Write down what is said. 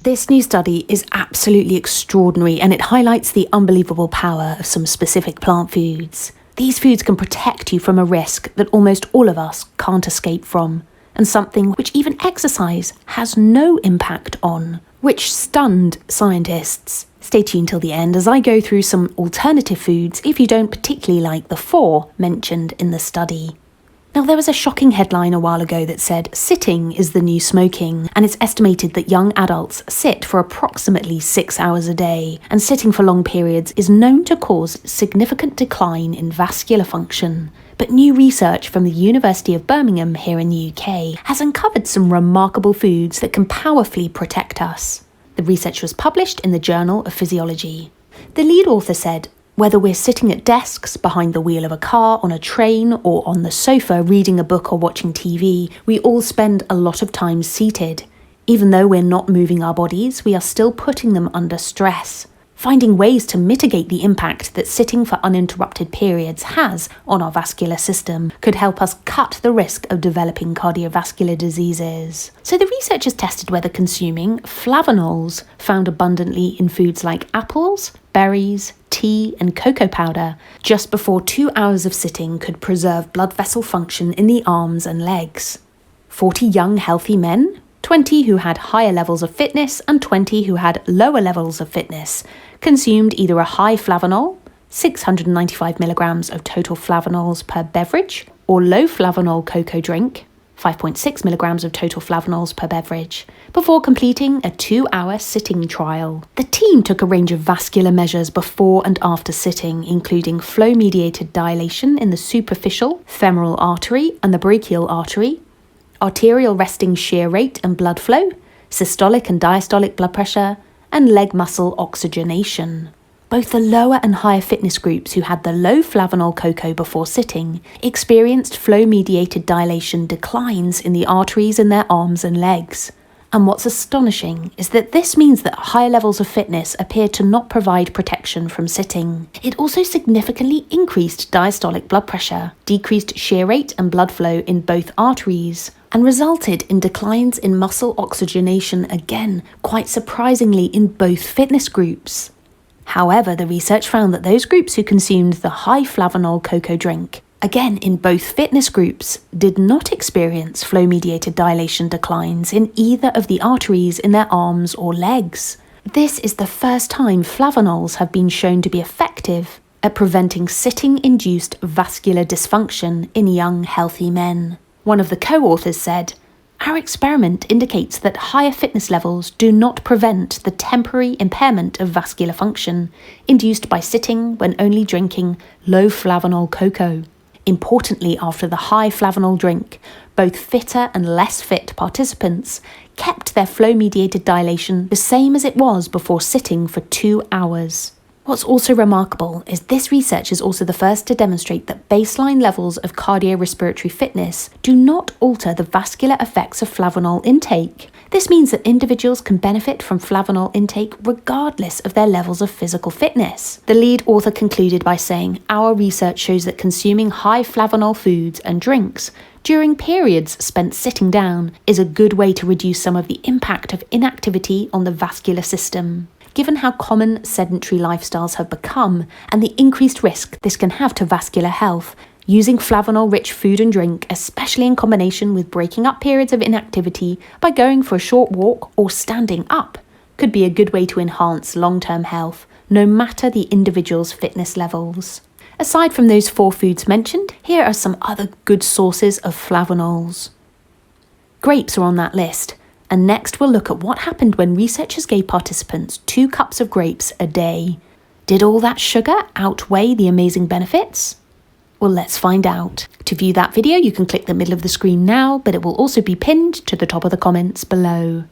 This new study is absolutely extraordinary, and it highlights the unbelievable power of some specific plant foods. These foods can protect you from a risk that almost all of us can't escape from, and something which even exercise has no impact on, which stunned scientists. Stay tuned till the end as I go through some alternative foods if you don't particularly like the 4 mentioned in the study. Now, there was a shocking headline a while ago that said sitting is the new smoking, and it's estimated that young adults sit for approximately 6 hours a day, and sitting for long periods is known to cause significant decline in vascular function. But new research from the University of Birmingham here in the UK has uncovered some remarkable foods that can powerfully protect us. The research was published in the Journal of Physiology. The lead author said, whether we're sitting at desks, behind the wheel of a car, on a train, or on the sofa reading a book or watching TV, we all spend a lot of time seated. Even though we're not moving our bodies, we are still putting them under stress. Finding ways to mitigate the impact that sitting for uninterrupted periods has on our vascular system could help us cut the risk of developing cardiovascular diseases. So the researchers tested whether consuming flavonols found abundantly in foods like apples, berries, tea and cocoa powder just before 2 hours of sitting could preserve blood vessel function in the arms and legs. 40 young healthy men, 20 who had higher levels of fitness and 20 who had lower levels of fitness, consumed either a high flavanol, 695 milligrams of total flavanols per beverage, or low flavanol cocoa drink, 5.6 milligrams of total flavanols per beverage, before completing a 2-hour sitting trial. The team took a range of vascular measures before and after sitting, including flow-mediated dilation in the superficial femoral artery and the brachial artery, arterial resting shear rate and blood flow, systolic and diastolic blood pressure, and leg muscle oxygenation. Both the lower and higher fitness groups who had the low flavanol cocoa before sitting experienced flow-mediated dilation declines in the arteries in their arms and legs. And what's astonishing is that this means that higher levels of fitness appear to not provide protection from sitting. It also significantly increased diastolic blood pressure, decreased shear rate and blood flow in both arteries, and resulted in declines in muscle oxygenation again, quite surprisingly in both fitness groups. However, the research found that those groups who consumed the high flavanol cocoa drink, again in both fitness groups, did not experience flow-mediated dilation declines in either of the arteries in their arms or legs. This is the first time flavanols have been shown to be effective at preventing sitting-induced vascular dysfunction in young, healthy men. One of the co-authors said, "Our experiment indicates that higher fitness levels do not prevent the temporary impairment of vascular function induced by sitting when only drinking low flavanol cocoa. Importantly, after the high flavanol drink, both fitter and less fit participants kept their flow-mediated dilation the same as it was before sitting for 2 hours." What's also remarkable is this research is also the first to demonstrate that baseline levels of cardiorespiratory fitness do not alter the vascular effects of flavanol intake. This means that individuals can benefit from flavanol intake regardless of their levels of physical fitness. The lead author concluded by saying, "Our research shows that consuming high flavanol foods and drinks during periods spent sitting down is a good way to reduce some of the impact of inactivity on the vascular system. Given how common sedentary lifestyles have become and the increased risk this can have to vascular health, using flavanol-rich food and drink, especially in combination with breaking up periods of inactivity by going for a short walk or standing up, could be a good way to enhance long-term health, no matter the individual's fitness levels." Aside from those 4 foods mentioned, here are some other good sources of flavanols. Grapes are on that list. And next we'll look at what happened when researchers gave participants 2 cups of grapes a day. Did all that sugar outweigh the amazing benefits? Well, let's find out. To view that video, you can click the middle of the screen now, but it will also be pinned to the top of the comments below.